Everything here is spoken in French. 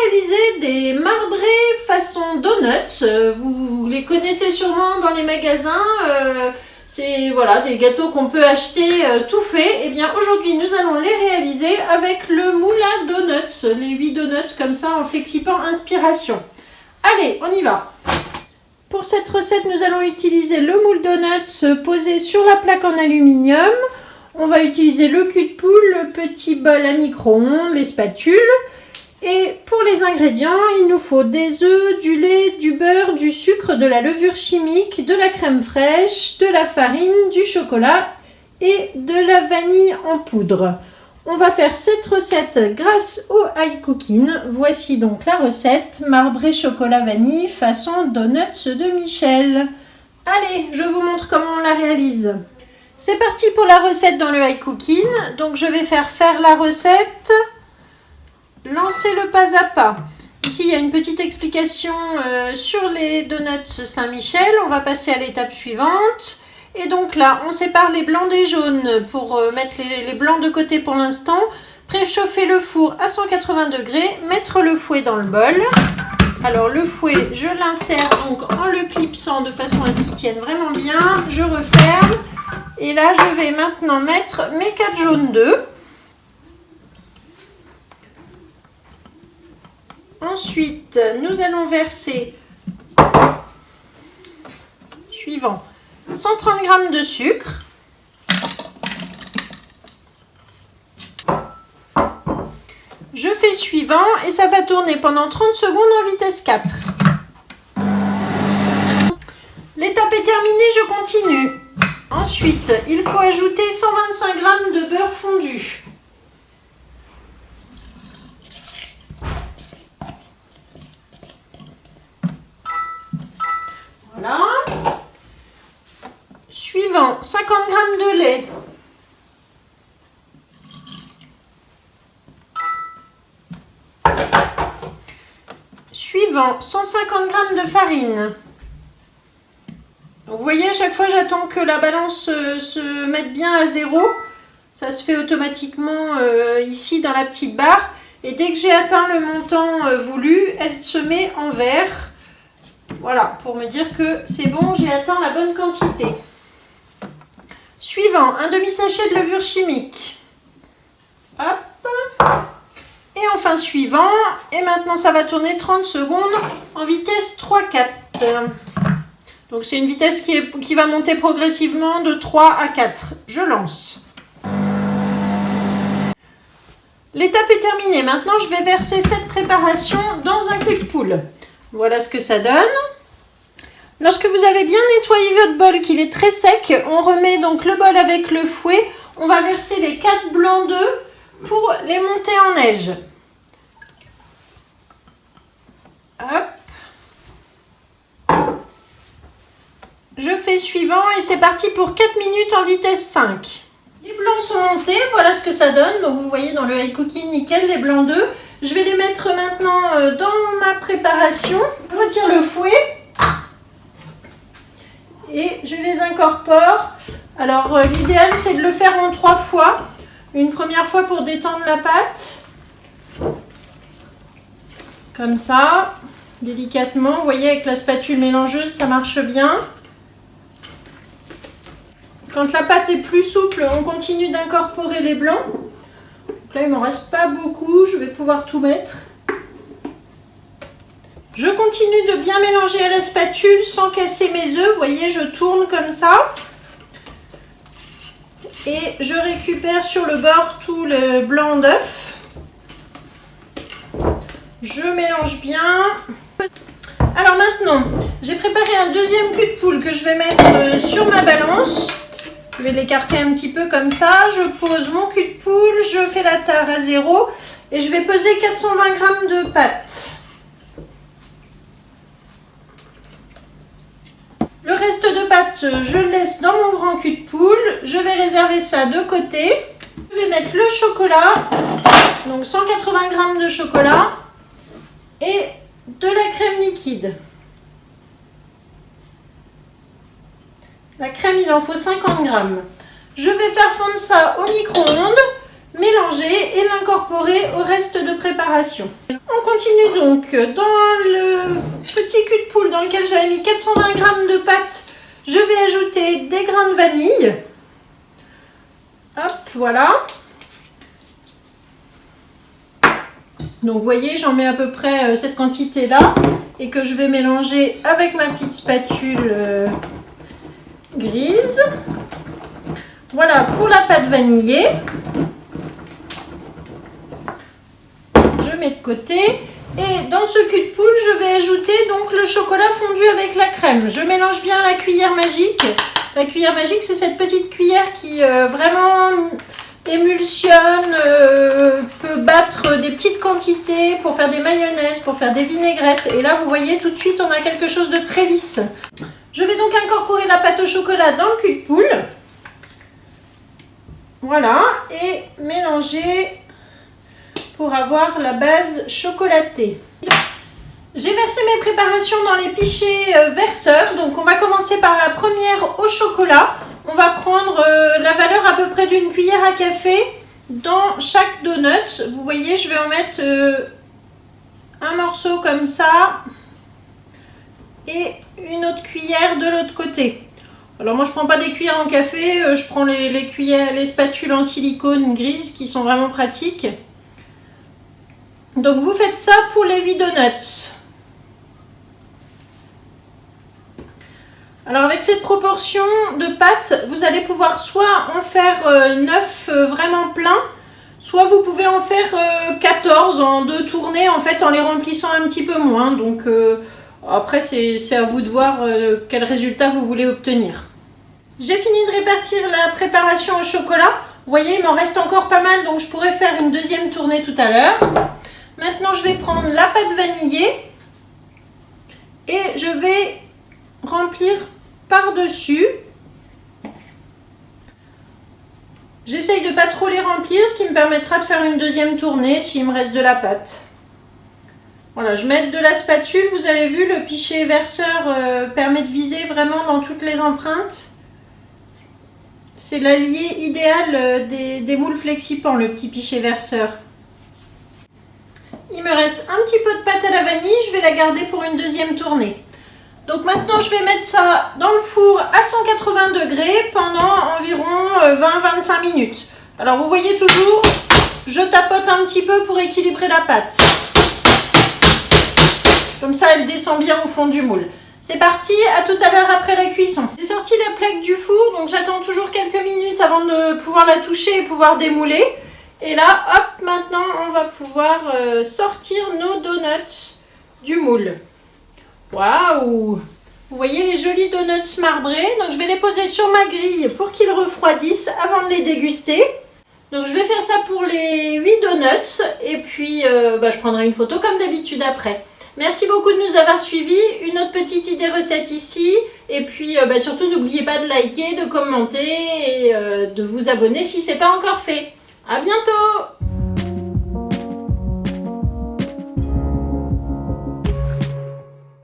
réaliser des marbrés façon donuts. Vous les connaissez sûrement dans les magasins. C'est voilà, des gâteaux qu'on peut acheter tout faits. Et bien aujourd'hui, nous allons les réaliser avec le moule à donuts. Les 8 donuts comme ça en flexipan inspiration. Allez, on y va. Pour cette recette, nous allons utiliser le moule donuts posé sur la plaque en aluminium. On va utiliser le cul de poule, le petit bol à micro-ondes, les spatules. Et pour les ingrédients, il nous faut des œufs, du lait, du beurre, du sucre, de la levure chimique, de la crème fraîche, de la farine, du chocolat et de la vanille en poudre. On va faire cette recette grâce au high cooking. Voici donc la recette marbré chocolat vanille façon donuts de Michel. Allez, je vous montre comment on la réalise. C'est parti pour la recette dans le high cooking. Donc je vais faire la recette, lancer le pas à pas. Ici il y a une petite explication sur les donuts Saint-Michel. On va passer à l'étape suivante. Et donc là on sépare les blancs des jaunes pour mettre les blancs de côté pour l'instant. Préchauffer le four à 180 degrés. Mettre le fouet dans le bol. Alors le fouet je l'insère donc en le clipsant de façon à ce qu'il tienne vraiment bien. Je referme. Et là, je vais maintenant mettre mes 4 jaunes d'œufs. Ensuite, nous allons verser, suivant, 130 g de sucre. Je fais suivant et ça va tourner pendant 30 secondes en vitesse 4. L'étape est terminée, je continue. Ensuite, il faut ajouter 125 g de beurre fondu. Voilà. Suivant, 50 g de lait. Suivant, 150 g de farine. Vous voyez, à chaque fois, j'attends que la balance se mette bien à 0. Ça se fait automatiquement ici dans la petite barre. Et dès que j'ai atteint le montant voulu, elle se met en vert. Voilà, pour me dire que c'est bon, j'ai atteint la bonne quantité. Suivant, un demi-sachet de levure chimique. Hop. Et enfin suivant, et maintenant ça va tourner 30 secondes en vitesse 3-4. Donc c'est une vitesse qui va monter progressivement de 3 à 4. Je lance. L'étape est terminée. Maintenant, je vais verser cette préparation dans un cul de poule. Voilà ce que ça donne. Lorsque vous avez bien nettoyé votre bol, qu'il est très sec, on remet donc le bol avec le fouet. On va verser les 4 blancs d'œufs pour les monter en neige. Hop. Je fais suivant et c'est parti pour 4 minutes en vitesse 5. Les blancs sont montés, voilà ce que ça donne. Donc vous voyez dans le high cooking, nickel, les blancs d'œufs. Je vais les mettre maintenant dans ma préparation. Je retire le fouet et je les incorpore. Alors l'idéal c'est de le faire en 3 fois. Une première fois pour détendre la pâte. Comme ça, délicatement. Vous voyez avec la spatule mélangeuse, ça marche bien. Quand la pâte est plus souple, on continue d'incorporer les blancs. Donc là, il ne m'en reste pas beaucoup. Je vais pouvoir tout mettre. Je continue de bien mélanger à la spatule sans casser mes œufs. Vous voyez, je tourne comme ça. Et je récupère sur le bord tout le blanc d'œuf. Je mélange bien. Alors maintenant, j'ai préparé un deuxième cul de poule que je vais mettre sur ma balance. Je vais l'écarter un petit peu comme ça. Je pose mon cul de poule, je fais la tare à 0 et je vais peser 420 g de pâte. Le reste de pâte, je le laisse dans mon grand cul de poule. Je vais réserver ça de côté. Je vais mettre le chocolat, donc 180 g de chocolat et de la crème liquide. La crème, il en faut 50 g. Je vais faire fondre ça au micro-ondes mélanger et l'incorporer au reste de préparation. On continue donc dans le petit cul de poule dans lequel j'avais mis 420 g de pâte. Je vais ajouter des grains de vanille. Hop, voilà. Donc vous voyez, j'en mets à peu près cette quantité-là et que je vais mélanger avec ma petite spatule grise. Voilà pour la pâte vanillée. Je mets de côté. Et dans ce cul de poule, je vais ajouter donc le chocolat fondu avec la crème. Je mélange bien la cuillère magique. La cuillère magique, c'est cette petite cuillère qui vraiment émulsionne, peut battre des petites quantités pour faire des mayonnaises, pour faire des vinaigrettes. Et là, vous voyez, tout de suite, on a quelque chose de très lisse. Je vais donc incorporer la pâte au chocolat dans le cul de poule. Voilà, et mélanger pour avoir la base chocolatée. J'ai versé mes préparations dans les pichets verseurs. Donc on va commencer par la première au chocolat. On va prendre la valeur à peu près d'une cuillère à café dans chaque donut. Vous voyez, je vais en mettre un morceau comme ça et une autre cuillère de l'autre côté. Alors moi je prends pas des cuillères en café, je prends les cuillères, les spatules en silicone grise qui sont vraiment pratiques. Donc vous faites ça pour les 8 donuts. Alors avec cette proportion de pâte, vous allez pouvoir soit en faire 9 vraiment pleins, soit vous pouvez en faire 14 en 2 tournées, en fait en les remplissant un petit peu moins. Donc après c'est à vous de voir quel résultat vous voulez obtenir. J'ai fini de répartir la préparation au chocolat. Vous voyez, il m'en reste encore pas mal, donc je pourrais faire une deuxième tournée tout à l'heure. Maintenant, je vais prendre la pâte vanillée et je vais remplir par-dessus. J'essaye de ne pas trop les remplir, ce qui me permettra de faire une deuxième tournée s'il me reste de la pâte. Voilà, je mets de la spatule. Vous avez vu, le pichet verseur permet de viser vraiment dans toutes les empreintes. C'est l'allié idéal des moules Flexipans, le petit pichet verseur. Il me reste un petit peu de pâte à la vanille, je vais la garder pour une deuxième tournée. Donc maintenant je vais mettre ça dans le four à 180 degrés pendant environ 20-25 minutes. Alors vous voyez toujours, je tapote un petit peu pour équilibrer la pâte. Comme ça elle descend bien au fond du moule. C'est parti, à tout à l'heure après la cuisson. J'ai sorti la plaque du four, donc j'attends toujours quelques minutes avant de pouvoir la toucher et pouvoir démouler. Et là, hop, maintenant, on va pouvoir sortir nos donuts du moule. Waouh! Vous voyez les jolis donuts marbrés. Donc, je vais les poser sur ma grille pour qu'ils refroidissent avant de les déguster. Donc, je vais faire ça pour les 8 donuts. Et puis, je prendrai une photo comme d'habitude après. Merci beaucoup de nous avoir suivis. Une autre petite idée recette ici. Et puis, surtout, n'oubliez pas de liker, de commenter et de vous abonner si ce n'est pas encore fait. À bientôt!